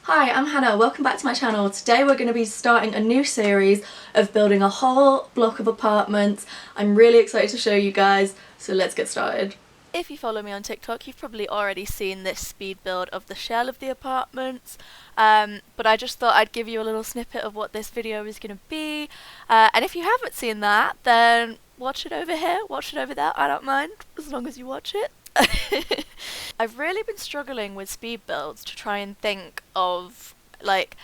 Hi, I'm Hannah, welcome back to my channel. Today we're going to be starting a new series of building a whole block of apartments. I'm really excited to show you guys, so let's get started. If you follow me on TikTok, you've probably already seen this speed build of the shell of the apartments, but I just thought I'd give you a little snippet of what this video is going to be, and if you haven't seen that, then watch it over here, watch it over there, I don't mind, as long as you watch it. I've really been struggling with speed builds to try and think of like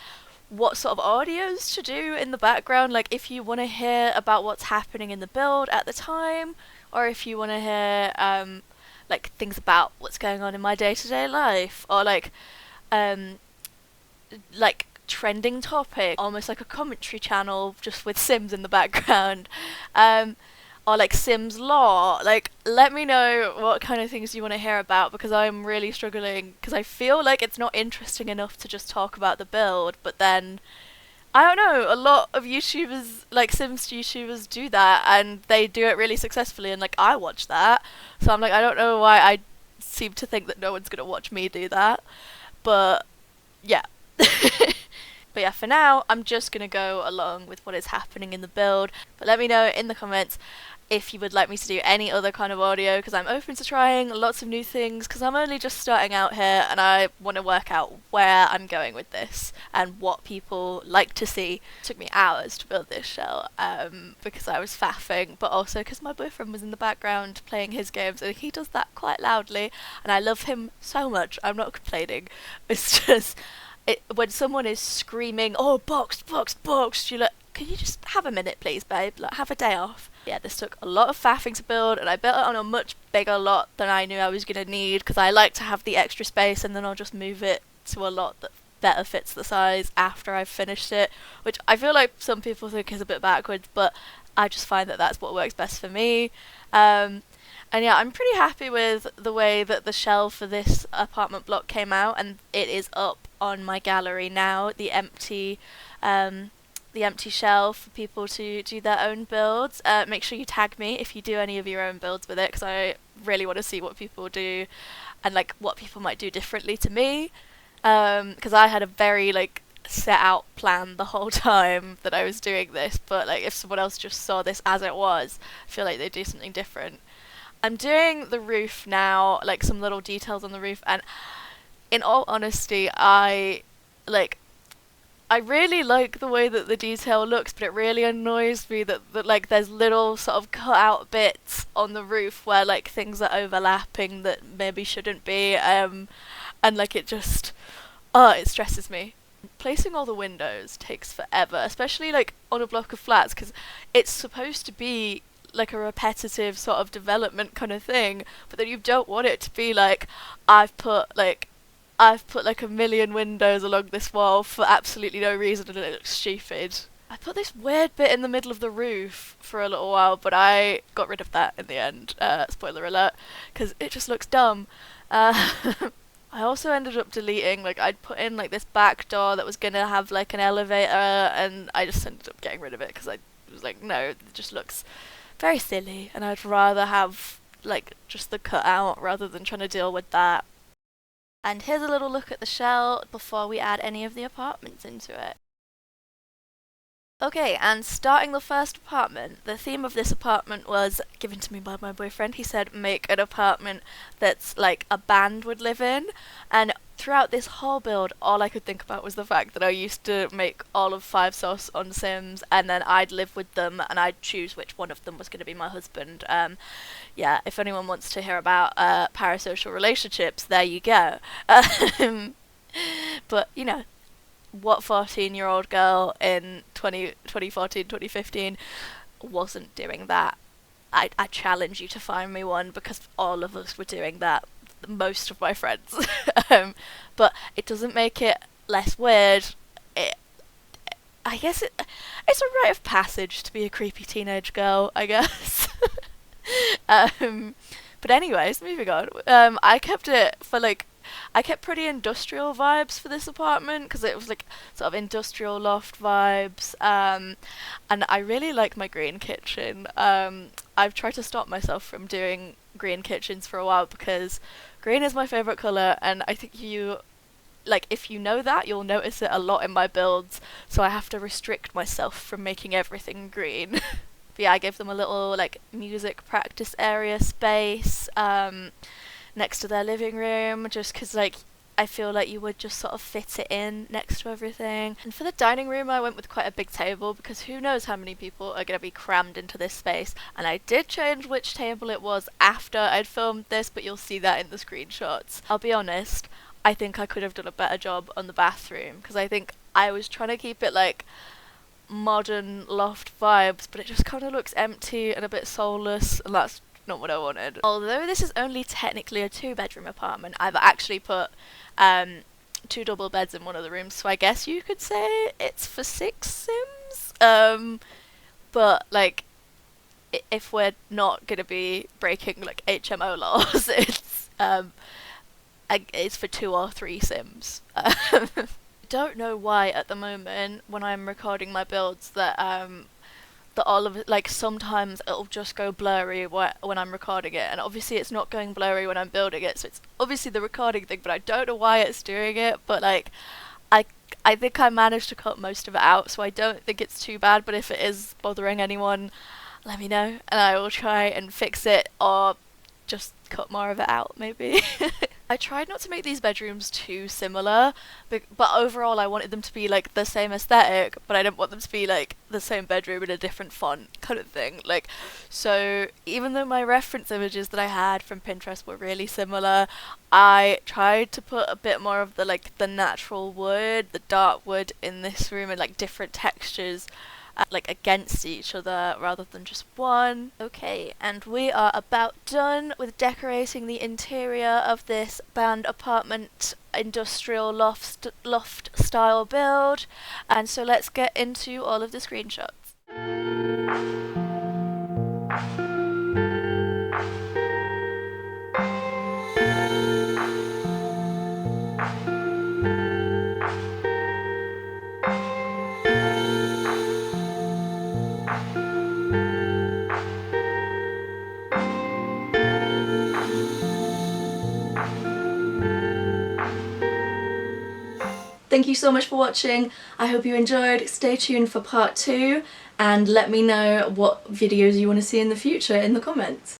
what sort of audios to do in the background, like if you want to hear about what's happening in the build at the time, or if you want to hear like things about what's going on in my day-to-day life, or like trending topic, almost like a commentary channel just with Sims in the background. Or like Sims lore. Like, let me know what kind of things you want to hear about, because I'm really struggling, because I feel like it's not interesting enough to just talk about the build, but then I don't know, a lot of YouTubers, like Sims YouTubers, do that and they do it really successfully, and like I watch that, so I'm like, I don't know why I seem to think that no one's gonna watch me do that, but yeah. But yeah, for now, I'm just going to go along with what is happening in the build. But let me know in the comments if you would like me to do any other kind of audio, because I'm open to trying lots of new things, because I'm only just starting out here and I want to work out where I'm going with this and what people like to see. It took me hours to build this shell, because I was faffing, but also because my boyfriend was in the background playing his games, and he does that quite loudly, and I love him so much. I'm not complaining. It's just... when someone is screaming, "Oh, boxed, boxed, boxed," you're like, "Can you just have a minute, please, babe? Like, have a day off." Yeah, this took a lot of faffing to build, and I built it on a much bigger lot than I knew I was going to need, because I like to have the extra space, and then I'll just move it to a lot that better fits the size after I've finished it, which I feel like some people think is a bit backwards, but I just find that that's what works best for me. And yeah, I'm pretty happy with the way that the shell for this apartment block came out, and it is up on my gallery now, the empty shell for people to do their own builds. Make sure you tag me if you do any of your own builds with it, because I really want to see what people do and like what people might do differently to me, because I had a very like set out plan the whole time that I was doing this, but like if someone else just saw this as it was, I feel like they'd do something different. I'm doing the roof now, like some little details on the roof, and in all honesty, I really like the way that the detail looks, but it really annoys me that like there's little sort of cut out bits on the roof where like things are overlapping that maybe shouldn't be, and like it just, it stresses me. Placing all the windows takes forever, especially like on a block of flats, because it's supposed to be like a repetitive sort of development kind of thing, but then you don't want it to be like I've put like a million windows along this wall for absolutely no reason and it looks stupid. I put this weird bit in the middle of the roof for a little while, but I got rid of that in the end, spoiler alert, because it just looks dumb. I also ended up deleting, like I'd put in like this back door that was gonna have like an elevator, and I just ended up getting rid of it because I was like, no, it just looks very silly, and I'd rather have like just the cutout rather than trying to deal with that. And here's a little look at the shell before we add any of the apartments into it. Okay, and starting the first apartment, the theme of this apartment was given to me by my boyfriend. He said make an apartment that's like a band would live in, and throughout this whole build, all I could think about was the fact that I used to make all of 5 Sauce on Sims, and then I'd live with them, and I'd choose which one of them was going to be my husband. Yeah, if anyone wants to hear about parasocial relationships, there you go. But, you know, what 14-year-old girl in 2014, 2015 wasn't doing that? I challenge you to find me one, because all of us were doing that. Most of my friends. But it doesn't make it less weird. I guess it's a rite of passage to be a creepy teenage girl, I guess. But anyways, moving on. I kept pretty industrial vibes for this apartment, because it was like sort of industrial loft vibes, and I really like my green kitchen. I've tried to stop myself from doing green kitchens for a while, because green is my favourite colour, and I think you like, if you know that, you'll notice it a lot in my builds, so I have to restrict myself from making everything green. But yeah, I gave them a little like music practice area space next to their living room, just because like I feel like you would just sort of fit it in next to everything. And for the dining room, I went with quite a big table because who knows how many people are going to be crammed into this space. And I did change which table it was after I'd filmed this, but you'll see that in the screenshots. I'll be honest, I think I could have done a better job on the bathroom because I think I was trying to keep it like modern loft vibes, but it just kind of looks empty and a bit soulless, and that's not what I wanted. Although this is only technically a 2-bedroom apartment, I've actually put 2 double beds in one of the rooms, so I guess you could say it's for 6 Sims. But like, if we're not gonna be breaking like HMO laws, it's for 2 or 3 Sims. Don't know why at the moment when I'm recording my builds that all of it, like sometimes it'll just go blurry when I'm recording it, and obviously it's not going blurry when I'm building it, so it's obviously the recording thing, but I don't know why it's doing it. But like I think I managed to cut most of it out, so I don't think it's too bad, but if it is bothering anyone, let me know and I will try and fix it, or just cut more of it out maybe. I tried not to make these bedrooms too similar, but overall I wanted them to be like the same aesthetic, but I didn't want them to be like the same bedroom in a different font kind of thing. Like, so even though my reference images that I had from Pinterest were really similar, I tried to put a bit more of the like the natural wood, the dark wood in this room, and like different textures like against each other rather than just one. Okay, and we are about done with decorating the interior of this band apartment industrial loft style build, and so let's get into all of the screenshots. Thank you so much for watching. I hope you enjoyed. Stay tuned for part 2 and let me know what videos you want to see in the future in the comments.